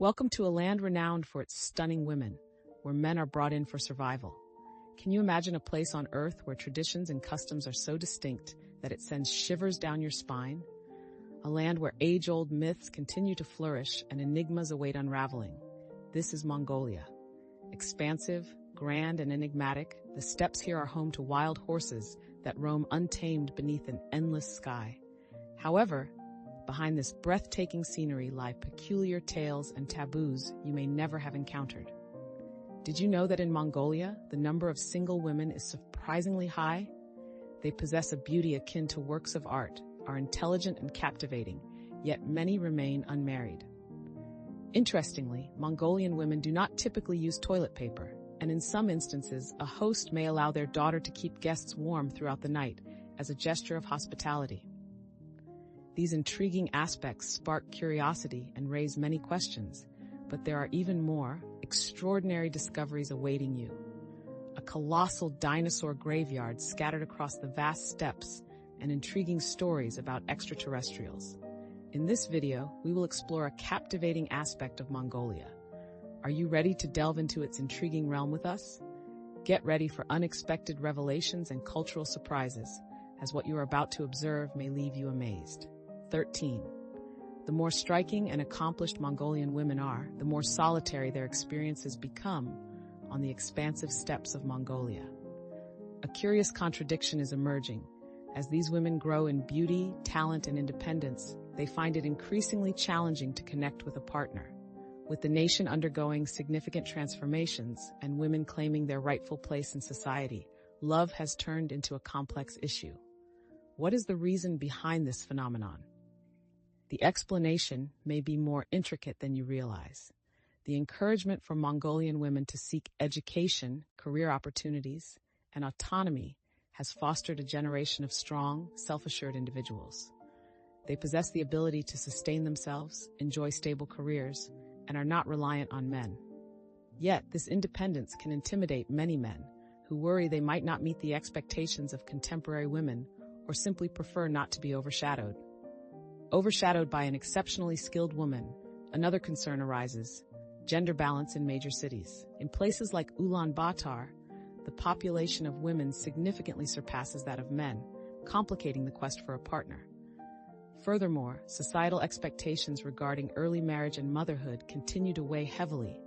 Welcome to a land renowned for its stunning women, where men are brought in for survival. Can you imagine a place on Earth where traditions and customs are so distinct that it sends shivers down your spine? A land where age-old myths continue to flourish and enigmas await unraveling. This is Mongolia. Expansive, grand, and enigmatic, the steppes here are home to wild horses that roam untamed beneath an endless sky. However, behind this breathtaking scenery lie peculiar tales and taboos you may never have encountered. Did you know that in Mongolia, the number of single women is surprisingly high? They possess a beauty akin to works of art, are intelligent and captivating, yet many remain unmarried. Interestingly, Mongolian women do not typically use toilet paper, and in some instances, a host may allow their daughter to keep guests warm throughout the night as a gesture of hospitality. These intriguing aspects spark curiosity and raise many questions, but there are even more extraordinary discoveries awaiting you. A colossal dinosaur graveyard scattered across the vast steppes and intriguing stories about extraterrestrials. In this video, we will explore a captivating aspect of Mongolia. Are you ready to delve into its intriguing realm with us? Get ready for unexpected revelations and cultural surprises, as what you are about to observe may leave you amazed. 13. The more striking and accomplished Mongolian women are, the more solitary their experiences become on the expansive steppes of Mongolia. A curious contradiction is emerging. As these women grow in beauty, talent, and independence, they find it increasingly challenging to connect with a partner. With the nation undergoing significant transformations and women claiming their rightful place in society, love has turned into a complex issue. What is the reason behind this phenomenon? The explanation may be more intricate than you realize. The encouragement for Mongolian women to seek education, career opportunities, and autonomy has fostered a generation of strong, self-assured individuals. They possess the ability to sustain themselves, enjoy stable careers, and are not reliant on men. Yet, this independence can intimidate many men who worry they might not meet the expectations of contemporary women or simply prefer not to be overshadowed. Overshadowed by an exceptionally skilled woman, another concern arises: gender balance in major cities. In places like Ulaanbaatar, the population of women significantly surpasses that of men, complicating the quest for a partner. Furthermore, societal expectations regarding early marriage and motherhood continue to weigh heavily,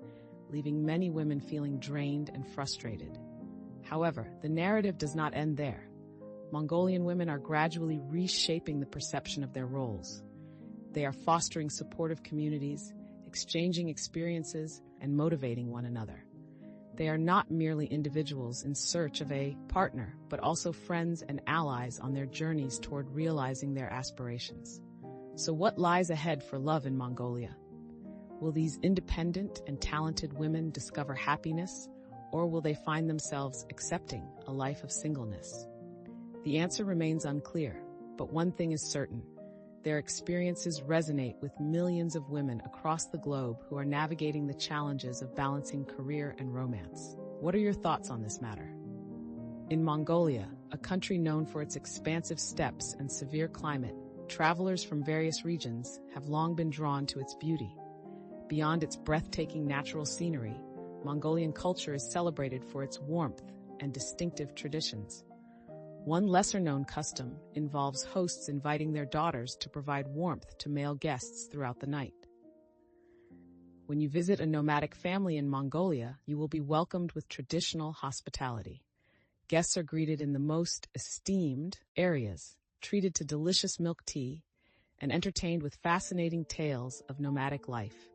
leaving many women feeling drained and frustrated. However, the narrative does not end there. Mongolian women are gradually reshaping the perception of their roles. They are fostering supportive communities, exchanging experiences, and motivating one another. They are not merely individuals in search of a partner, but also friends and allies on their journeys toward realizing their aspirations. So what lies ahead for love in Mongolia? Will these independent and talented women discover happiness, or will they find themselves accepting a life of singleness? The answer remains unclear, but one thing is certain: their experiences resonate with millions of women across the globe who are navigating the challenges of balancing career and romance. What are your thoughts on this matter? In Mongolia, a country known for its expansive steppes and severe climate, travelers from various regions have long been drawn to its beauty. Beyond its breathtaking natural scenery, Mongolian culture is celebrated for its warmth and distinctive traditions. One lesser-known custom involves hosts inviting their daughters to provide warmth to male guests throughout the night. When you visit a nomadic family in Mongolia, you will be welcomed with traditional hospitality. Guests are greeted in the most esteemed areas, treated to delicious milk tea, and entertained with fascinating tales of nomadic life.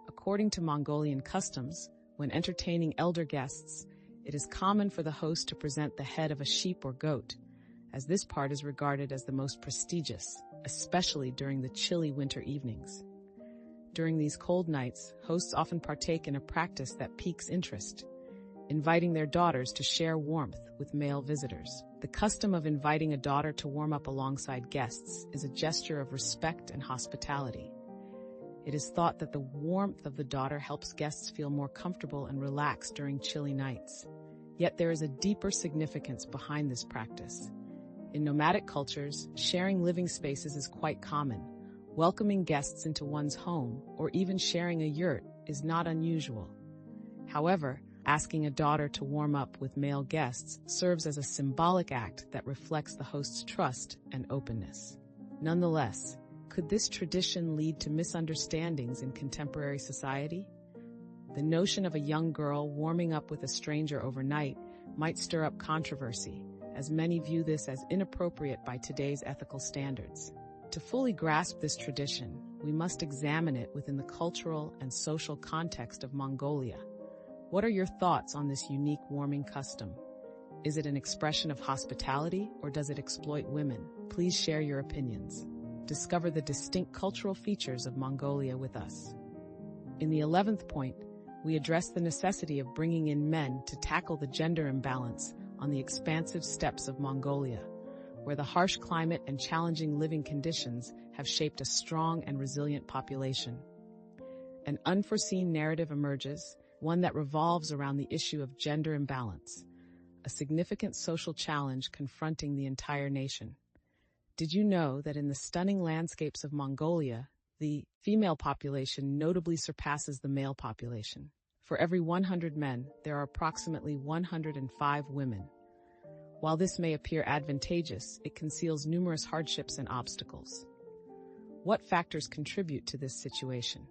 According to Mongolian customs, when entertaining elder guests, it is common for the host to present the head of a sheep or goat, as this part is regarded as the most prestigious, especially during the chilly winter evenings. During these cold nights, hosts often partake in a practice that piques interest, inviting their daughters to share warmth with male visitors. The custom of inviting a daughter to warm up alongside guests is a gesture of respect and hospitality. It is thought that the warmth of the daughter helps guests feel more comfortable and relaxed during chilly nights. Yet there is a deeper significance behind this practice. In nomadic cultures, sharing living spaces is quite common, Welcoming guests into one's home or even sharing a yurt is not unusual. However, asking a daughter to warm up with male guests serves as a symbolic act that reflects the host's trust and openness. Nonetheless, could this tradition lead to misunderstandings in contemporary society? The notion of a young girl warming up with a stranger overnight might stir up controversy, as many view this as inappropriate by today's ethical standards. To fully grasp this tradition, we must examine it within the cultural and social context of Mongolia. What are your thoughts on this unique warming custom? Is it an expression of hospitality or does it exploit women? Please share your opinions. Discover the distinct cultural features of Mongolia with us. In the 11th point, we address the necessity of bringing in men to tackle the gender imbalance on the expansive steppes of Mongolia, where the harsh climate and challenging living conditions have shaped a strong and resilient population. An unforeseen narrative emerges, one that revolves around the issue of gender imbalance, a significant social challenge confronting the entire nation. Did you know that in the stunning landscapes of Mongolia, the female population notably surpasses the male population? For every 100 men, there are approximately 105 women. While this may appear advantageous, it conceals numerous hardships and obstacles. What factors contribute to this situation?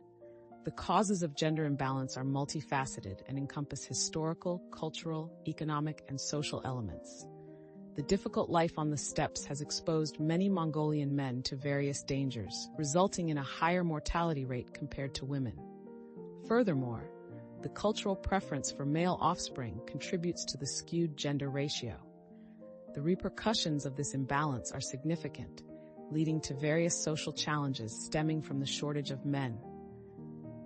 The causes of gender imbalance are multifaceted and encompass historical, cultural, economic, and social elements. The difficult life on the steppes has exposed many Mongolian men to various dangers, resulting in a higher mortality rate compared to women. Furthermore, the cultural preference for male offspring contributes to the skewed gender ratio. The repercussions of this imbalance are significant, leading to various social challenges stemming from the shortage of men.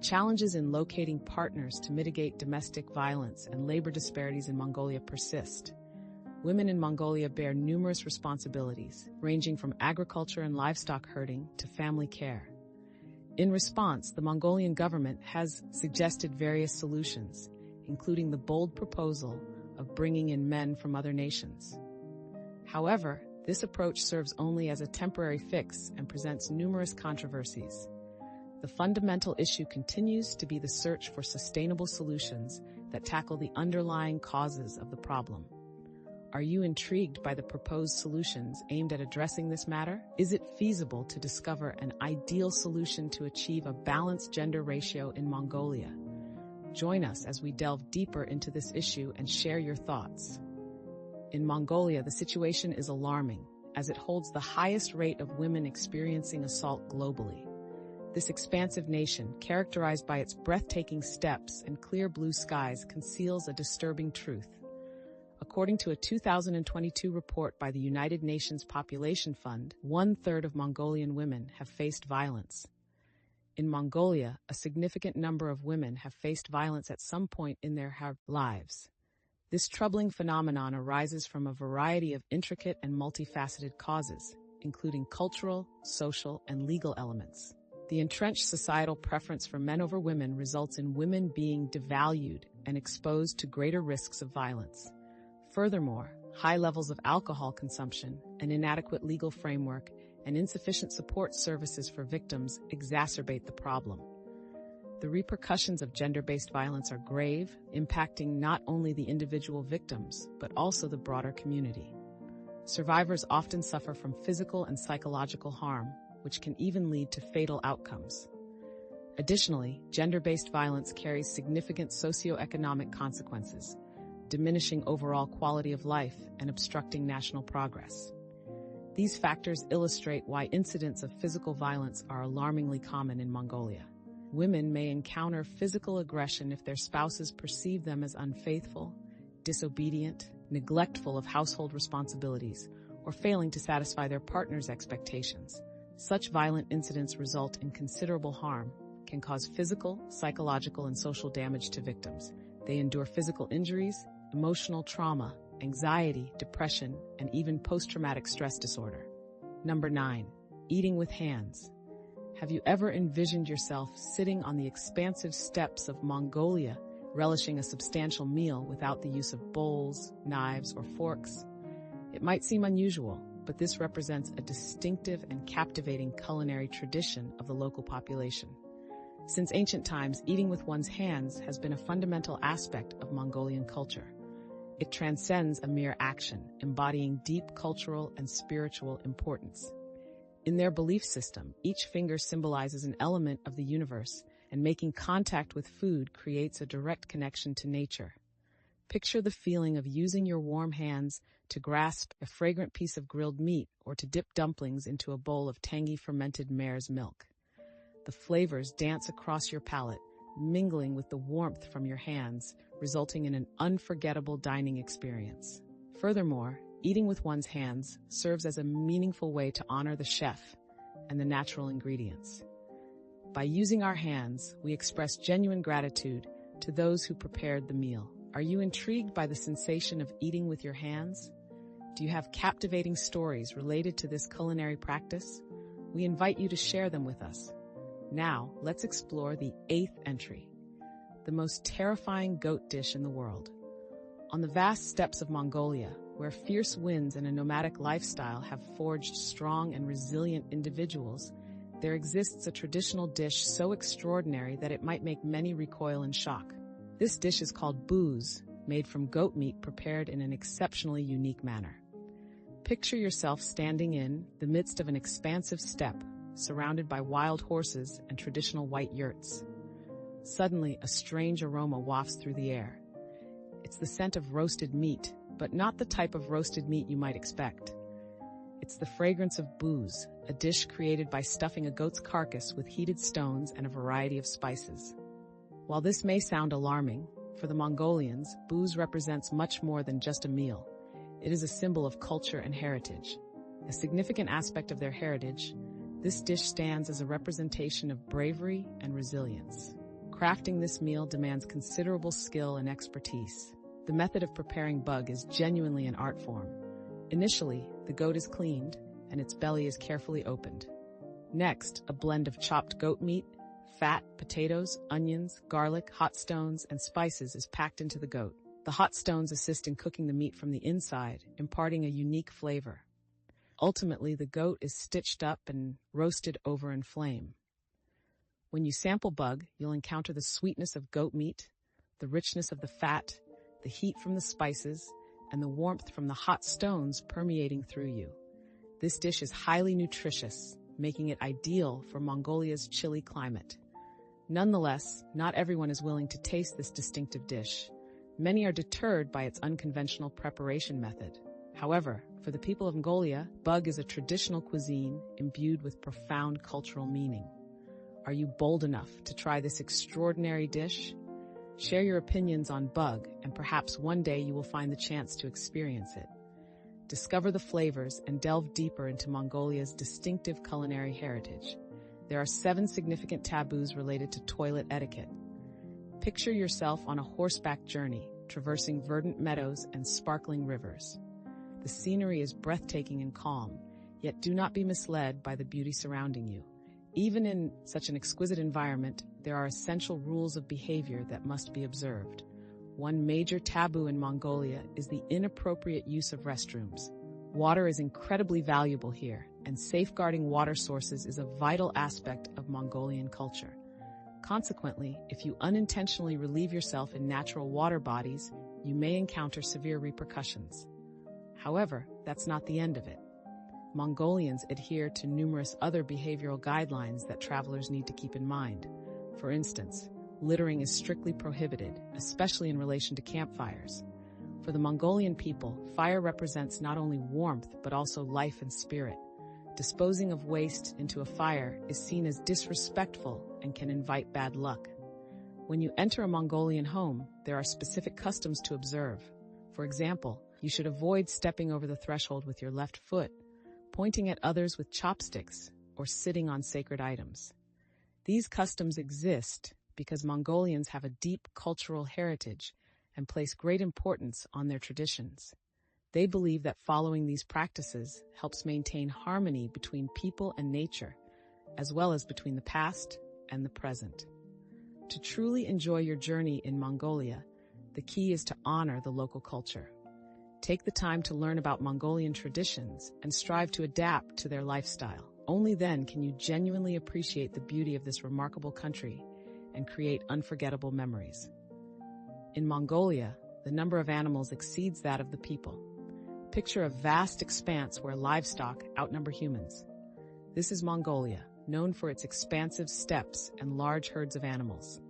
Challenges in locating partners to mitigate domestic violence and labor disparities in Mongolia persist. Women in Mongolia bear numerous responsibilities, ranging from agriculture and livestock herding to family care. In response, the Mongolian government has suggested various solutions, including the bold proposal of bringing in men from other nations. However, this approach serves only as a temporary fix and presents numerous controversies. The fundamental issue continues to be the search for sustainable solutions that tackle the underlying causes of the problem. Are you intrigued by the proposed solutions aimed at addressing this matter? Is it feasible to discover an ideal solution to achieve a balanced gender ratio in Mongolia? Join us as we delve deeper into this issue and share your thoughts. In Mongolia, the situation is alarming, as it holds the highest rate of women experiencing assault globally. This expansive nation, characterized by its breathtaking steppes and clear blue skies, conceals a disturbing truth. According to a 2022 report by the United Nations Population Fund, 1/3 of Mongolian women have faced violence. In Mongolia, a significant number of women have faced violence at some point in their lives. This troubling phenomenon arises from a variety of intricate and multifaceted causes, including cultural, social, and legal elements. The entrenched societal preference for men over women results in women being devalued and exposed to greater risks of violence. Furthermore, high levels of alcohol consumption, an inadequate legal framework, and insufficient support services for victims exacerbate the problem. The repercussions of gender-based violence are grave, impacting not only the individual victims, but also the broader community. Survivors often suffer from physical and psychological harm, which can even lead to fatal outcomes. Additionally, gender-based violence carries significant socioeconomic consequences, diminishing overall quality of life and obstructing national progress. These factors illustrate why incidents of physical violence are alarmingly common in Mongolia. Women may encounter physical aggression if their spouses perceive them as unfaithful, disobedient, neglectful of household responsibilities, or failing to satisfy their partner's expectations. Such violent incidents result in considerable harm, can cause physical, psychological, and social damage to victims. They endure physical injuries, emotional trauma, anxiety, depression, and even post-traumatic stress disorder. Number 9. Eating with hands. Have you ever envisioned yourself sitting on the expansive steppes of Mongolia, relishing a substantial meal without the use of bowls, knives, or forks? It might seem unusual, but this represents a distinctive and captivating culinary tradition of the local population. Since ancient times, eating with one's hands has been a fundamental aspect of Mongolian culture. It transcends a mere action, embodying deep cultural and spiritual importance. In their belief system, each finger symbolizes an element of the universe, and making contact with food creates a direct connection to nature. Picture the feeling of using your warm hands to grasp a fragrant piece of grilled meat or to dip dumplings into a bowl of tangy fermented mare's milk. The flavors dance across your palate, mingling with the warmth from your hands, resulting in an unforgettable dining experience. Furthermore, eating with one's hands serves as a meaningful way to honor the chef and the natural ingredients. By using our hands, we express genuine gratitude to those who prepared the meal. Are you intrigued by the sensation of eating with your hands? Do you have captivating stories related to this culinary practice? We invite you to share them with us. Now, let's explore the 8th entry, the most terrifying goat dish in the world. On the vast steppes of Mongolia, where fierce winds and a nomadic lifestyle have forged strong and resilient individuals, there exists a traditional dish so extraordinary that it might make many recoil in shock. This dish is called booze, made from goat meat prepared in an exceptionally unique manner. Picture yourself standing in the midst of an expansive steppe, surrounded by wild horses and traditional white yurts. Suddenly, a strange aroma wafts through the air. It's the scent of roasted meat, but not the type of roasted meat you might expect. It's the fragrance of booze, a dish created by stuffing a goat's carcass with heated stones and a variety of spices. While this may sound alarming, for the Mongolians, booze represents much more than just a meal. It is a symbol of culture and heritage. A significant aspect of their heritage, this dish stands as a representation of bravery and resilience. Crafting this meal demands considerable skill and expertise. The method of preparing bug is genuinely an art form. Initially, the goat is cleaned and its belly is carefully opened. Next, a blend of chopped goat meat, fat, potatoes, onions, garlic, hot stones, and spices is packed into the goat. The hot stones assist in cooking the meat from the inside, imparting a unique flavor. Ultimately, the goat is stitched up and roasted over an flame. When you sample bug, you'll encounter the sweetness of goat meat, the richness of the fat, the heat from the spices, and the warmth from the hot stones permeating through you. This dish is highly nutritious, making it ideal for Mongolia's chilly climate. Nonetheless, not everyone is willing to taste this distinctive dish. Many are deterred by its unconventional preparation method. However, for the people of Mongolia, bug is a traditional cuisine imbued with profound cultural meaning. Are you bold enough to try this extraordinary dish? Share your opinions on bug, and perhaps one day you will find the chance to experience it. Discover the flavors and delve deeper into Mongolia's distinctive culinary heritage. There are 7 significant taboos related to toilet etiquette. Picture yourself on a horseback journey, traversing verdant meadows and sparkling rivers. The scenery is breathtaking and calm, yet do not be misled by the beauty surrounding you. Even in such an exquisite environment, there are essential rules of behavior that must be observed. One major taboo in Mongolia is the inappropriate use of restrooms. Water is incredibly valuable here, and safeguarding water sources is a vital aspect of Mongolian culture. Consequently, if you unintentionally relieve yourself in natural water bodies, you may encounter severe repercussions. However, that's not the end of it. Mongolians adhere to numerous other behavioral guidelines that travelers need to keep in mind. For instance, littering is strictly prohibited, especially in relation to campfires. For the Mongolian people, fire represents not only warmth but also life and spirit. Disposing of waste into a fire is seen as disrespectful and can invite bad luck. When you enter a Mongolian home, there are specific customs to observe. For example, you should avoid stepping over the threshold with your left foot, pointing at others with chopsticks, or sitting on sacred items. These customs exist because Mongolians have a deep cultural heritage and place great importance on their traditions. They believe that following these practices helps maintain harmony between people and nature, as well as between the past and the present. To truly enjoy your journey in Mongolia, the key is to honor the local culture. Take the time to learn about Mongolian traditions and strive to adapt to their lifestyle. Only then can you genuinely appreciate the beauty of this remarkable country and create unforgettable memories. In Mongolia, the number of animals exceeds that of the people. Picture a vast expanse where livestock outnumber humans. This is Mongolia, known for its expansive steppes and large herds of animals.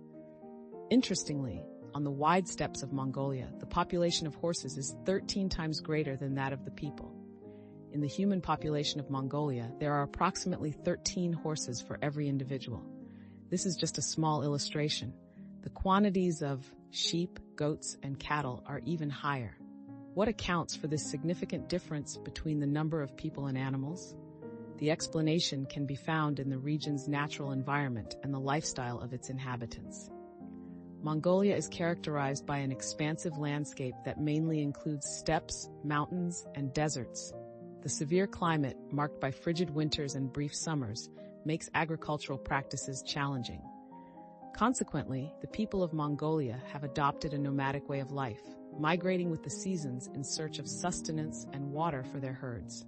Interestingly, on the wide steppes of Mongolia, the population of horses is 13 times greater than that of the people. In the human population of Mongolia, there are approximately 13 horses for every individual. This is just a small illustration. The quantities of sheep, goats, and cattle are even higher. What accounts for this significant difference between the number of people and animals? The explanation can be found in the region's natural environment and the lifestyle of its inhabitants. Mongolia is characterized by an expansive landscape that mainly includes steppes, mountains, and deserts. The severe climate, marked by frigid winters and brief summers, makes agricultural practices challenging. Consequently, the people of Mongolia have adopted a nomadic way of life, migrating with the seasons in search of sustenance and water for their herds.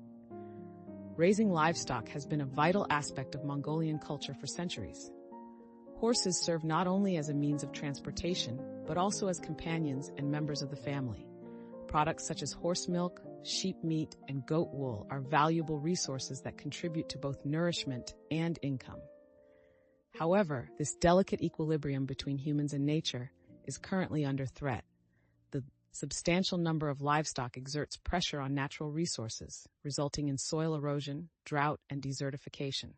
Raising livestock has been a vital aspect of Mongolian culture for centuries. Horses serve not only as a means of transportation, but also as companions and members of the family. Products such as horse milk, sheep meat, and goat wool are valuable resources that contribute to both nourishment and income. However, this delicate equilibrium between humans and nature is currently under threat. The substantial number of livestock exerts pressure on natural resources, resulting in soil erosion, drought, and desertification.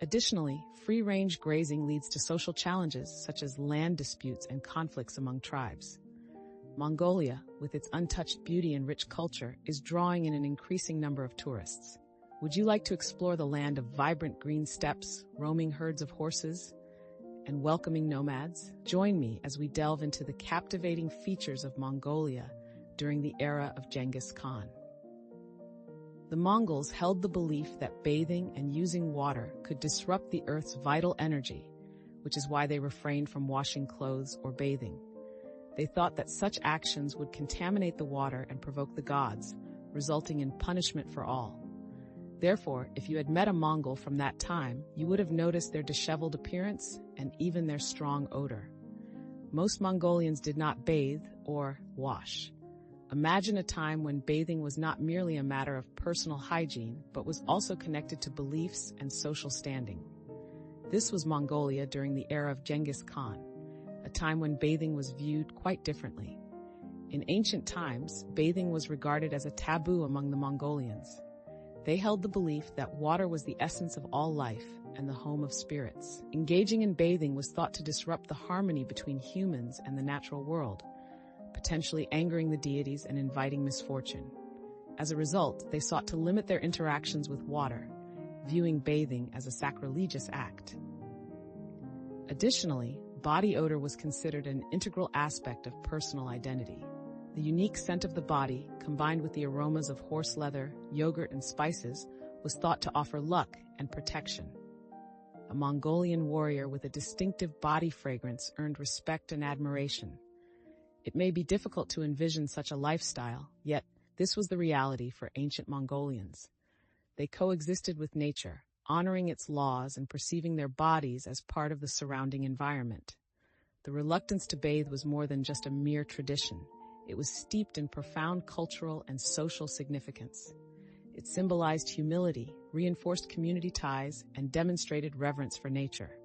Additionally, free-range grazing leads to social challenges such as land disputes and conflicts among tribes. Mongolia, with its untouched beauty and rich culture, is drawing in an increasing number of tourists. Would you like to explore the land of vibrant green steppes, roaming herds of horses, and welcoming nomads? Join me as we delve into the captivating features of Mongolia during the era of Genghis Khan. The Mongols held the belief that bathing and using water could disrupt the earth's vital energy, which is why they refrained from washing clothes or bathing. They thought that such actions would contaminate the water and provoke the gods, resulting in punishment for all. Therefore, if you had met a Mongol from that time, you would have noticed their disheveled appearance and even their strong odor. Most Mongolians did not bathe or wash. Imagine a time when bathing was not merely a matter of personal hygiene, but was also connected to beliefs and social standing. This was Mongolia during the era of Genghis Khan, a time when bathing was viewed quite differently. In ancient times, bathing was regarded as a taboo among the Mongolians. They held the belief that water was the essence of all life and the home of spirits. Engaging in bathing was thought to disrupt the harmony between humans and the natural world, potentially angering the deities and inviting misfortune. As a result, they sought to limit their interactions with water, viewing bathing as a sacrilegious act. Additionally, body odor was considered an integral aspect of personal identity. The unique scent of the body, combined with the aromas of horse leather, yogurt, and spices, was thought to offer luck and protection. A Mongolian warrior with a distinctive body fragrance earned respect and admiration. It may be difficult to envision such a lifestyle, yet this was the reality for ancient Mongolians. They coexisted with nature, honoring its laws and perceiving their bodies as part of the surrounding environment. The reluctance to bathe was more than just a mere tradition. It was steeped in profound cultural and social significance. It symbolized humility, reinforced community ties, and demonstrated reverence for nature.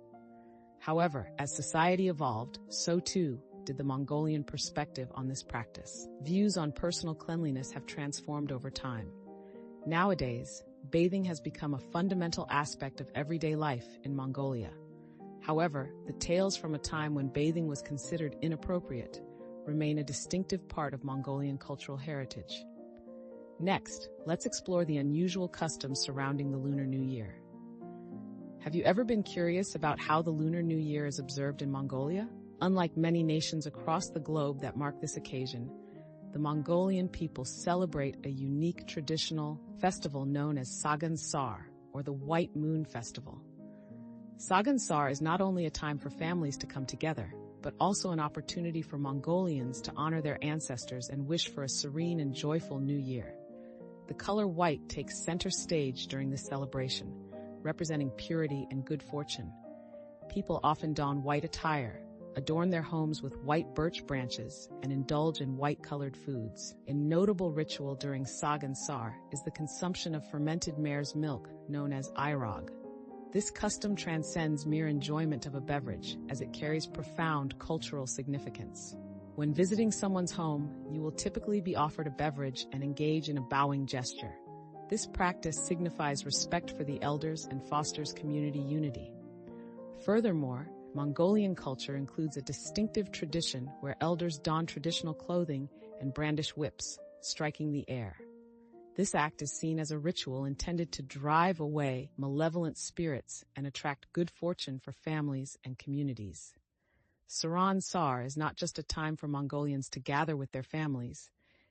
However, as society evolved, so too did the Mongolian perspective on this practice. Views on personal cleanliness have transformed over time. Nowadays, bathing has become a fundamental aspect of everyday life in Mongolia. However, the tales from a time when bathing was considered inappropriate remain a distinctive part of Mongolian cultural heritage. Next, let's explore the unusual customs surrounding the Lunar New Year. Have you ever been curious about how the Lunar New Year is observed in Mongolia? Unlike many nations across the globe that mark this occasion, the Mongolian people celebrate a unique traditional festival known as Sagan Sar, or the White Moon Festival. Sagan Sar is not only a time for families to come together, but also an opportunity for Mongolians to honor their ancestors and wish for a serene and joyful new year. The color white takes center stage during this celebration, representing purity and good fortune. People often don white attire, adorn their homes with white birch branches, and indulge in white-colored foods. A notable ritual during Sagan Sar is the consumption of fermented mare's milk, known as irog. This custom transcends mere enjoyment of a beverage, as it carries profound cultural significance. When visiting someone's home, you will typically be offered a beverage and engage in a bowing gesture. This practice signifies respect for the elders and fosters community unity. Furthermore, Mongolian culture includes a distinctive tradition where elders don traditional clothing and brandish whips, striking the air. This act is seen as a ritual intended to drive away malevolent spirits and attract good fortune for families and communities. Saran Sar is not just a time for Mongolians to gather with their families.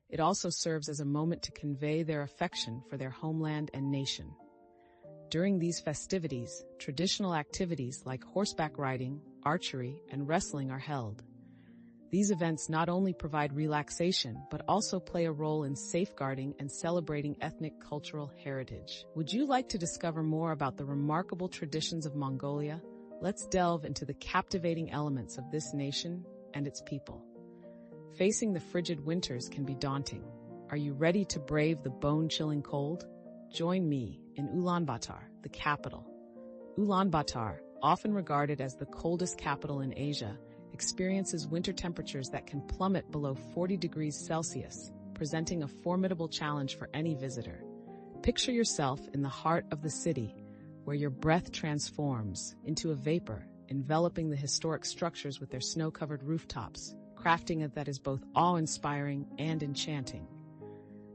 It also serves as a moment to convey their affection for their homeland and nation. During these festivities, traditional activities like horseback riding, archery, and wrestling are held. These events not only provide relaxation, but also play a role in safeguarding and celebrating ethnic cultural heritage. Would you like to discover more about the remarkable traditions of Mongolia? Let's delve into the captivating elements of this nation and its people. Facing the frigid winters can be daunting. Are you ready to brave the bone-chilling cold? Join me in Ulaanbaatar, the capital. Ulaanbaatar, often regarded as the coldest capital in Asia, experiences winter temperatures that can plummet below 40 degrees Celsius, presenting a formidable challenge for any visitor. Picture yourself in the heart of the city, where your breath transforms into a vapor, enveloping the historic structures with their snow-covered rooftops, crafting it that is both awe-inspiring and enchanting.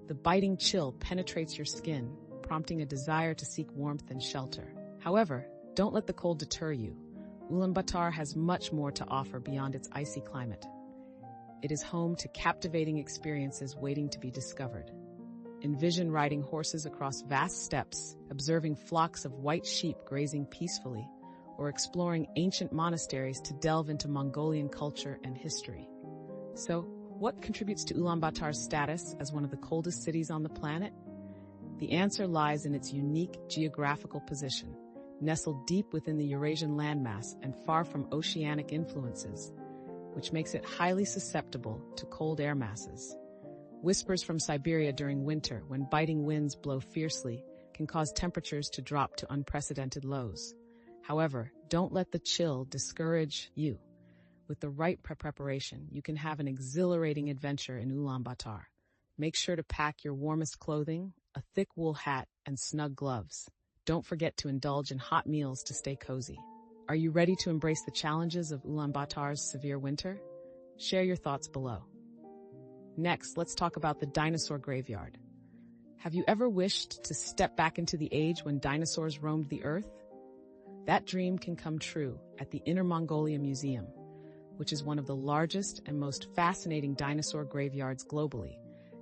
The biting chill penetrates your skin, prompting a desire to seek warmth and shelter. However, don't let the cold deter you. Ulaanbaatar has much more to offer beyond its icy climate. It is home to captivating experiences waiting to be discovered. Envision riding horses across vast steppes, observing flocks of white sheep grazing peacefully, or exploring ancient monasteries to delve into Mongolian culture and history. So, what contributes to Ulaanbaatar's status as one of the coldest cities on the planet? The answer lies in its unique geographical position, nestled deep within the Eurasian landmass and far from oceanic influences, which makes it highly susceptible to cold air masses. Whispers from Siberia during winter, when biting winds blow fiercely, can cause temperatures to drop to unprecedented lows. However, don't let the chill discourage you. With the right preparation, you can have an exhilarating adventure in Ulaanbaatar. Make sure to pack your warmest clothing, a thick wool hat, and snug gloves. Don't forget to indulge in hot meals to stay cozy. Are you ready to embrace the challenges of Ulaanbaatar's severe winter? Share your thoughts below. Next, let's talk about the dinosaur graveyard. Have you ever wished to step back into the age when dinosaurs roamed the earth? That dream can come true at the Inner Mongolia Museum, which is one of the largest and most fascinating dinosaur graveyards globally,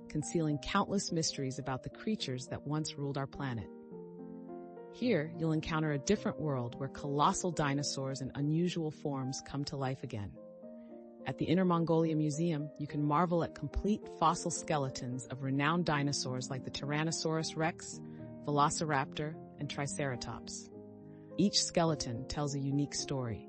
concealing countless mysteries about the creatures that once ruled our planet. Here, you'll encounter a different world where colossal dinosaurs and unusual forms come to life again. At the Inner Mongolia Museum, you can marvel at complete fossil skeletons of renowned dinosaurs like the Tyrannosaurus rex, Velociraptor, and Triceratops. Each skeleton tells a unique story,